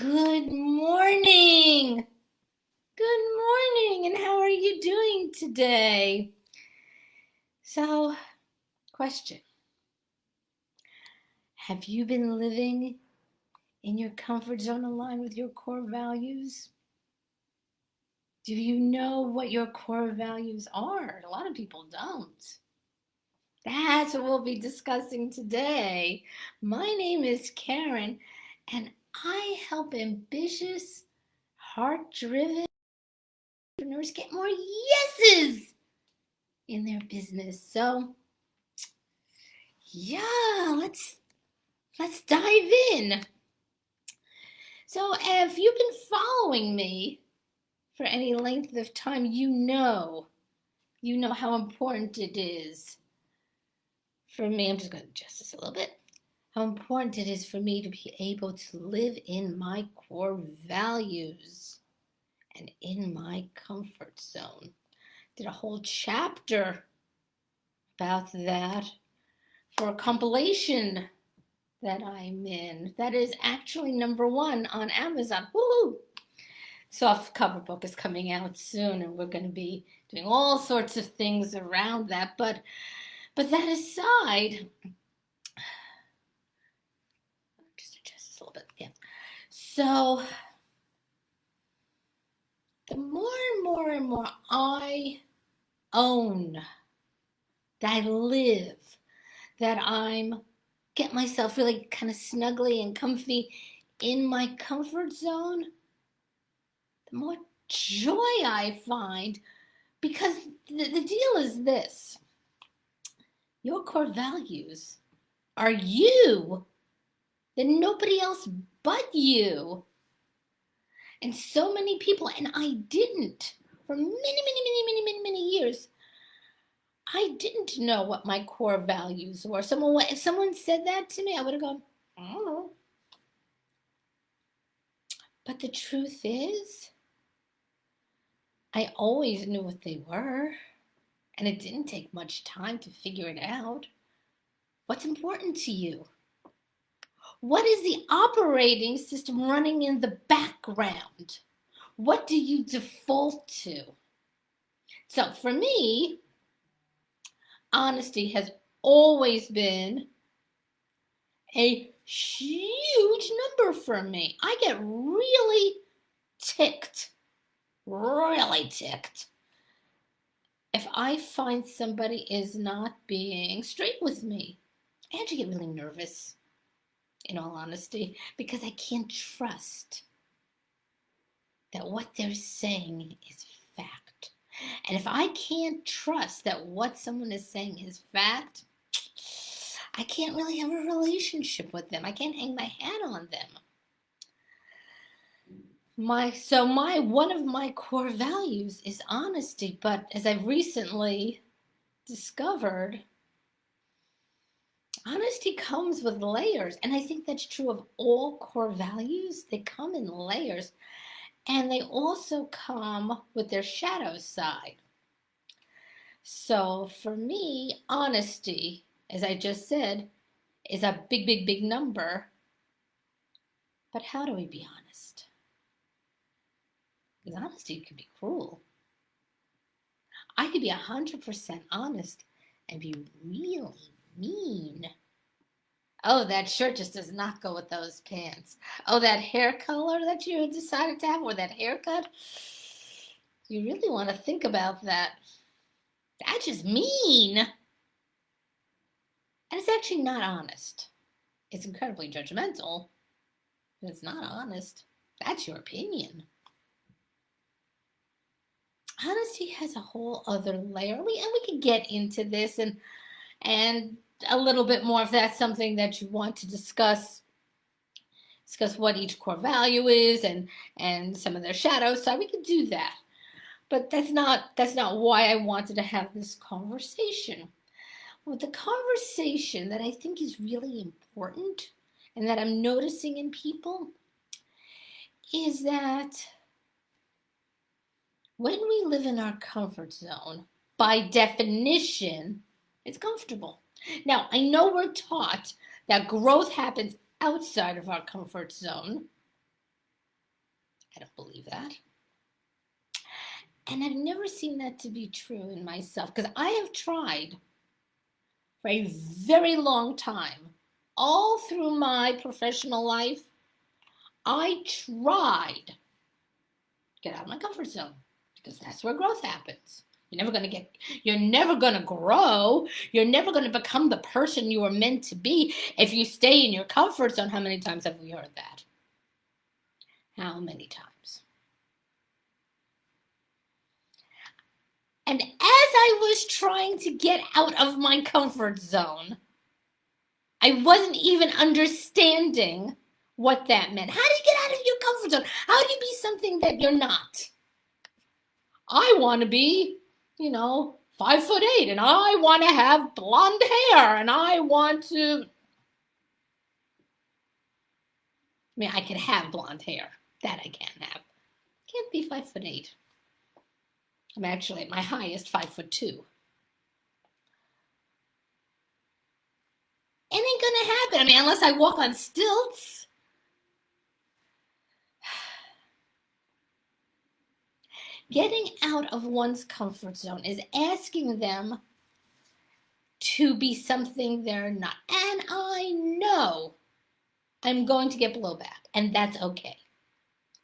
Good morning. Good morning. And how are you doing today? So, question. Have you been living in your comfort zone aligned with your core values? Do you know what your core values are? A lot of people don't. That's what we'll be discussing today. My name is Karen, and I help ambitious, heart-driven entrepreneurs get more yeses in their business. So, yeah, let's dive in. So, if you've been following me for any length of time, you know how important it is for me. I'm just going to adjust this a little bit. How important it is for me to be able to live in my core values and in my comfort zone. Did a whole chapter about that for a compilation that I'm in. That is actually #1 on Amazon. Woohoo! Soft cover book is coming out soon, and we're going to be doing all sorts of things around that. But that aside, just adjust this a little bit. Yeah. So the more and more and more I own, that I live, that I'm get myself really kind of snuggly and comfy in my comfort zone, the more joy I find, because the deal is this: your core values are you, then nobody else but you. And so many people, and I didn't, for many years, I didn't know what my core values were. If someone said that to me, I would have gone, I don't know. But the truth is, I always knew what they were, and it didn't take much time to figure it out. What's important to you? What is the operating system running in the background? What do you default to? So for me, honesty has always been a huge number for me. I get really ticked if I find somebody is not being straight with me. I actually get really nervous, in all honesty, because I can't trust that what they're saying is fact. And if I can't trust that what someone is saying is fact, I can't really have a relationship with them. I can't hang my hat on them. One of my core values is honesty, but as I've recently discovered, honesty comes with layers, and I think that's true of all core values. They come in layers, and they also come with their shadow side. So for me, honesty, as I just said, is a big number. But how do we be honest? Because honesty can be cruel. I could be 100% honest and be really mean. Oh, that shirt just does not go with those pants. Oh, that hair color that you decided to have, or that haircut. You really want to think about that. That's just mean. And it's actually not honest. It's incredibly judgmental, but it's not honest. That's your opinion. Honesty has a whole other layer. And we can get into this and a little bit more if that's something that you want to discuss what each core value is and some of their shadows. So we can do that. But that's not why I wanted to have this conversation. Well, the conversation that I think is really important and that I'm noticing in people is that when we live in our comfort zone, by definition, it's comfortable. Now, I know we're taught that growth happens outside of our comfort zone. that. And I've never seen that to be true in myself, because I have tried for a very long time, all through my professional life. I tried to get out of my comfort zone, because that's where growth happens. You're never going to grow. You're never going to become the person you were meant to be if you stay in your comfort zone. How many times have we heard that? How many times? And as I was trying to get out of my comfort zone, I wasn't even understanding what that meant. How do you get out of your comfort zone? How do you be something that you're not? I want to be, 5'8", and I want to have blonde hair, and I want to. I can have blonde hair. That I can have. Can't be 5'8". I'm actually at my highest 5'2". It ain't gonna happen. Unless I walk on stilts. Getting out of one's comfort zone is asking them to be something they're not. And I know I'm going to get blowback, and that's okay.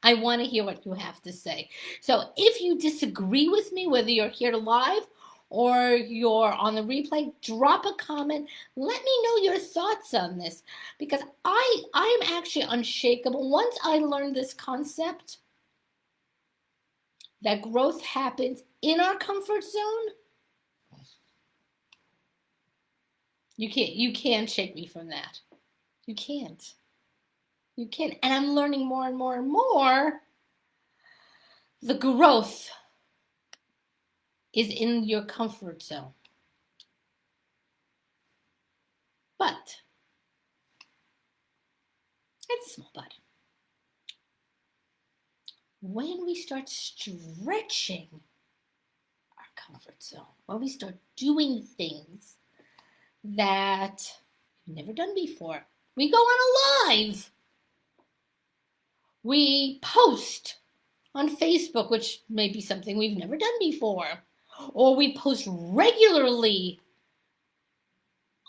I want to hear what you have to say. So if you disagree with me, whether you're here live or you're on the replay, drop a comment. Let me know your thoughts on this, because I'm actually unshakable. Once I learned this concept that growth happens in our comfort zone, you can't shake me from that. You can't. You can't. And I'm learning more and more and more. The growth is in your comfort zone. But it's a small but. When we start stretching our comfort zone, when we start doing things that we've never done before, we go on a live. We post on Facebook, which may be something we've never done before. Or we post regularly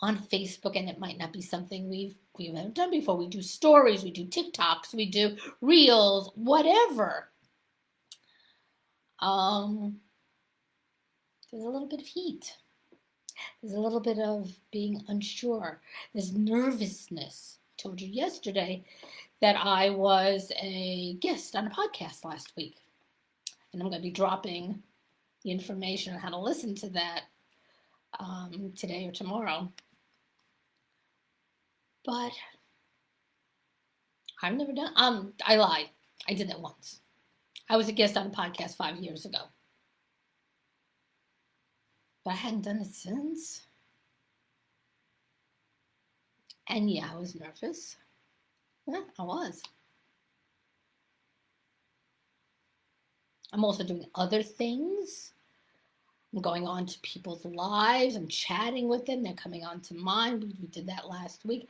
on Facebook, and it might not be something we've never done before. We do stories, we do TikToks, we do reels, whatever. There's a little bit of heat. There's a little bit of being unsure. There's nervousness. I told you yesterday that I was a guest on a podcast last week. And I'm going to be dropping the information on how to listen to that today or tomorrow. But I've never done, I lied. I did that once. I was a guest on a podcast 5 years ago. But I hadn't done it since. And yeah, I was nervous. Yeah, I was. I'm also doing other things. I'm going on to people's lives. I'm chatting with them. They're coming on to mine. We did that last week.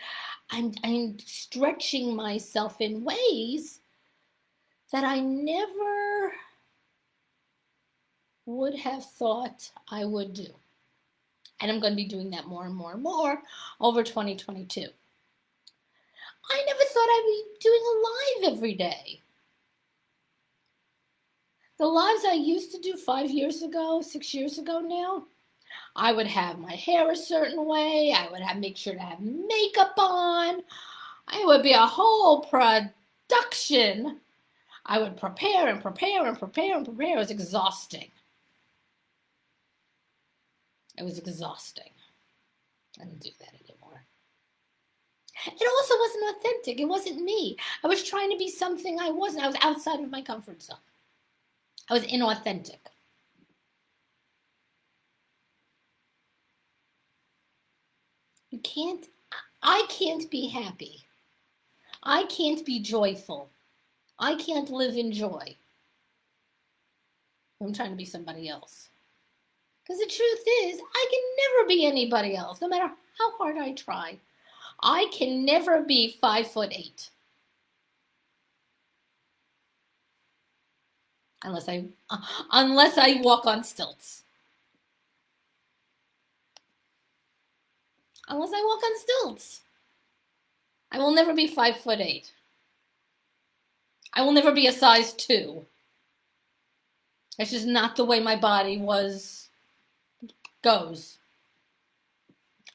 I'm stretching myself in ways that I never would have thought I would do. And I'm going to be doing that more and more and more over 2022. I never thought I'd be doing a live every day. The lives I used to do 5 years ago, 6 years ago now, I would have my hair a certain way. I would make sure to have makeup on. It would be a whole production. I would prepare and prepare and prepare and prepare. It was exhausting. It was exhausting. I don't do that anymore. It also wasn't authentic. It wasn't me. I was trying to be something I wasn't. I was outside of my comfort zone. I was inauthentic. I can't be happy. I can't be joyful. I can't live in joy. I'm trying to be somebody else. Because the truth is, I can never be anybody else, no matter how hard I try. I can never be 5'8". unless I walk on stilts. Unless I walk on stilts. I will never be 5'8". I will never be a size 2. That's just not the way my body goes.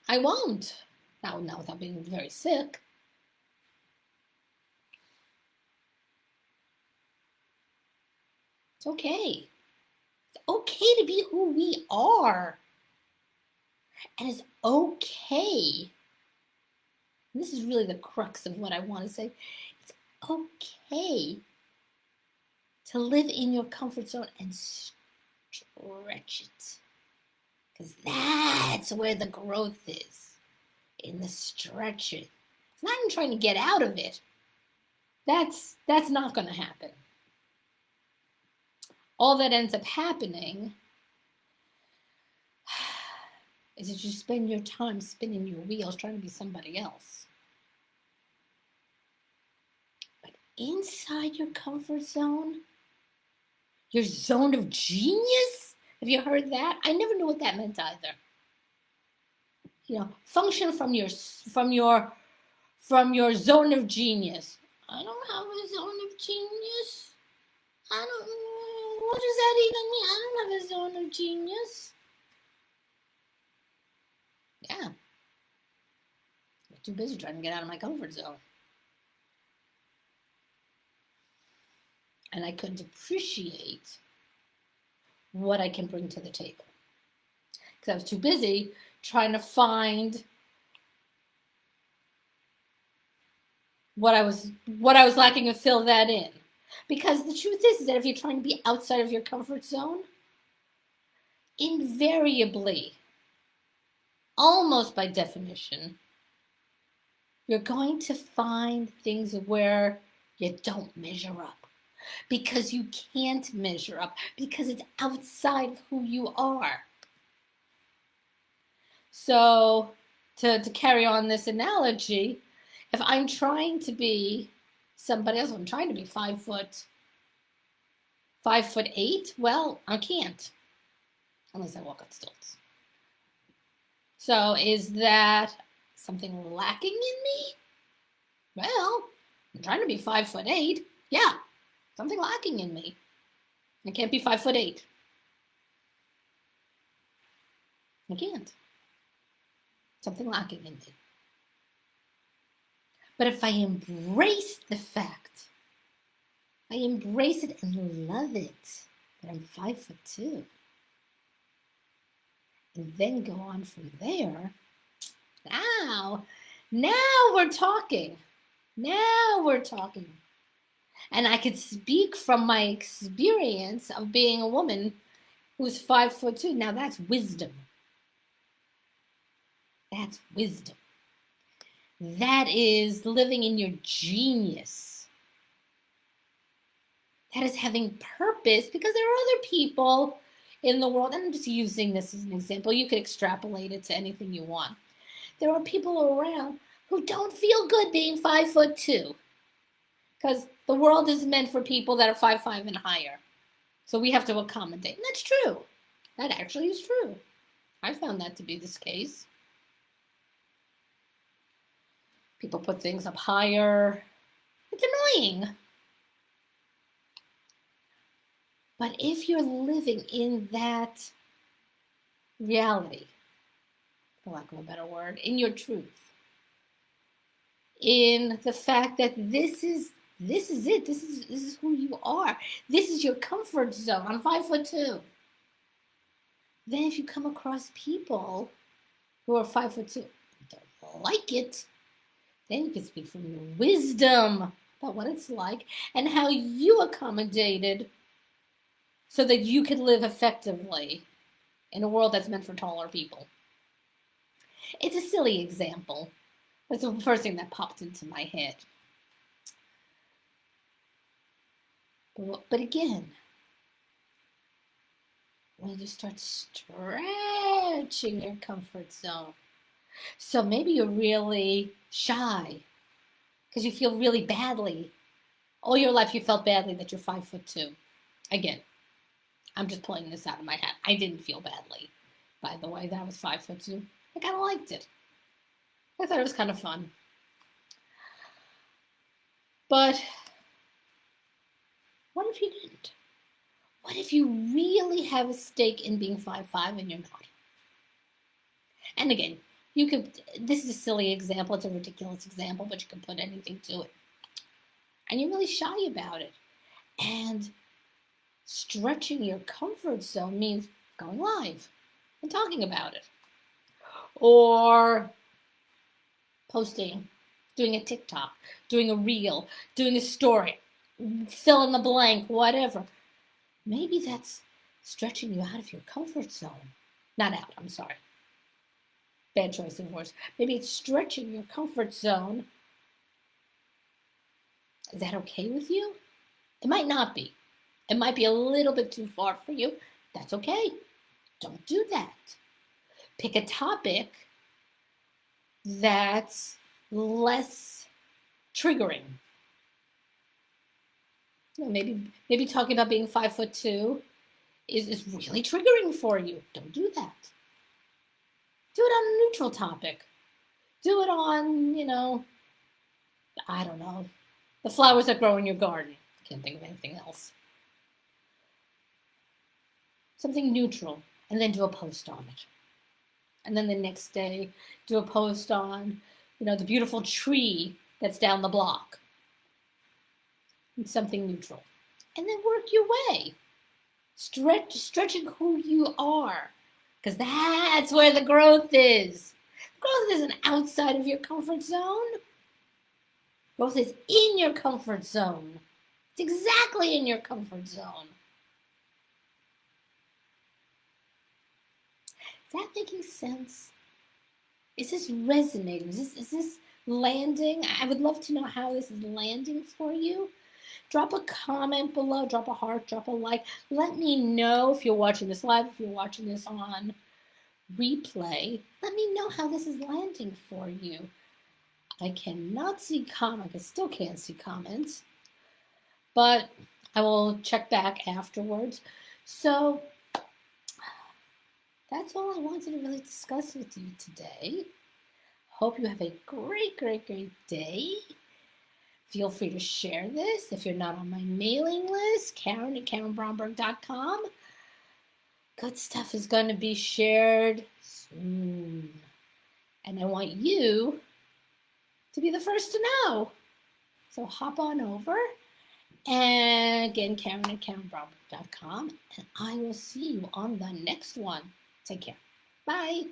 I won't. Not without being very sick. It's okay. It's okay to be who we are. And it's okay. And this is really the crux of what I want to say. It's okay to live in your comfort zone and stretch it. Because that's where the growth is. In the stretching. It's not in trying to get out of it. That's not going to happen. All that ends up happening is that you spend your time spinning your wheels trying to be somebody else. But inside your comfort zone, your zone of genius, have you heard that? I never knew what that meant either. You know, function from your zone of genius. I don't have a zone of genius. What does that even mean? I don't have a zone of genius. Yeah. I'm too busy trying to get out of my comfort zone. And I couldn't appreciate what I can bring to the table. Because I was too busy trying to find what I was lacking and fill that in. Because the truth is that if you're trying to be outside of your comfort zone, invariably, almost by definition, you're going to find things where you don't measure up. Because you can't measure up. Because it's outside of who you are. So, to carry on this analogy, if I'm trying to be somebody else, I'm trying to be 5'8", well, I can't. Unless I walk on stilts. So is that something lacking in me? Well, I'm trying to be 5'8". Yeah, something lacking in me. I can't be 5'8". I can't. Something lacking in me. But if I embrace the fact, I embrace it and love it, that I'm 5'2", and then go on from there, now we're talking. Now we're talking. And I could speak from my experience of being a woman who's 5'2". Now that's wisdom. That's wisdom. That is living in your genius. That is having purpose, because there are other people in the world, and I'm just using this as an example. You could extrapolate it to anything you want. There are people around who don't feel good being 5'2", because the world is meant for people that are 5'5" and higher. So we have to accommodate. And that's true. That actually is true. I found that to be this case. People put things up higher. It's annoying. But if you're living in that reality, for lack of a better word, in your truth, in the fact that this is it, this is who you are, this is your comfort zone, I'm 5'2". Then if you come across people who are 5'2", don't like it, then you can speak from your wisdom about what it's like and how you accommodated so that you could live effectively in a world that's meant for taller people. It's a silly example. That's the first thing that popped into my head. But again, when you start stretching your comfort zone, so maybe you're really shy because you feel really badly. All your life you felt badly that you're 5'2". Again, I'm just pulling this out of my hat. I didn't feel badly, by the way, that I was 5'2". I kind of liked it. I thought it was kind of fun. But what if you didn't? What if you really have a stake in being 5'5" and you're not? And again, you could, this is a silly example, it's a ridiculous example, but you can put anything to it. And you're really shy about it. And stretching your comfort zone means going live and talking about it. Or posting, doing a TikTok, doing a reel, doing a story, fill in the blank, whatever. Maybe that's stretching you out of your comfort zone. Not out, I'm sorry. Bad choice of words. Maybe it's stretching your comfort zone. Is that okay with you? It might not be. It might be a little bit too far for you. That's okay. Don't do that. Pick a topic that's less triggering. You know, maybe talking about being 5'2" is really triggering for you. Don't do that. Do it on a neutral topic. Do it on, I don't know, the flowers that grow in your garden. I can't think of anything else. Something neutral, and then do a post on it. And then the next day, do a post on, the beautiful tree that's down the block. And something neutral. And then work your way. Stretching who you are. Because that's where the growth is. Growth isn't outside of your comfort zone. Growth is in your comfort zone. It's exactly in your comfort zone. Is that making sense? Is this resonating? Is this landing? I would love to know how this is landing for you. Drop a comment below, drop a heart, drop a like. Let me know if you're watching this live, if you're watching this on replay. Let me know how this is landing for you. I cannot see comments. I still can't see comments. But I will check back afterwards. So that's all I wanted to really discuss with you today. Hope you have a great, great, great day. Feel free to share this if you're not on my mailing list, Karen at KarenBromberg.com. Good stuff is going to be shared soon. And I want you to be the first to know. So hop on over. And again, Karen at KarenBromberg.com. And I will see you on the next one. Take care. Bye.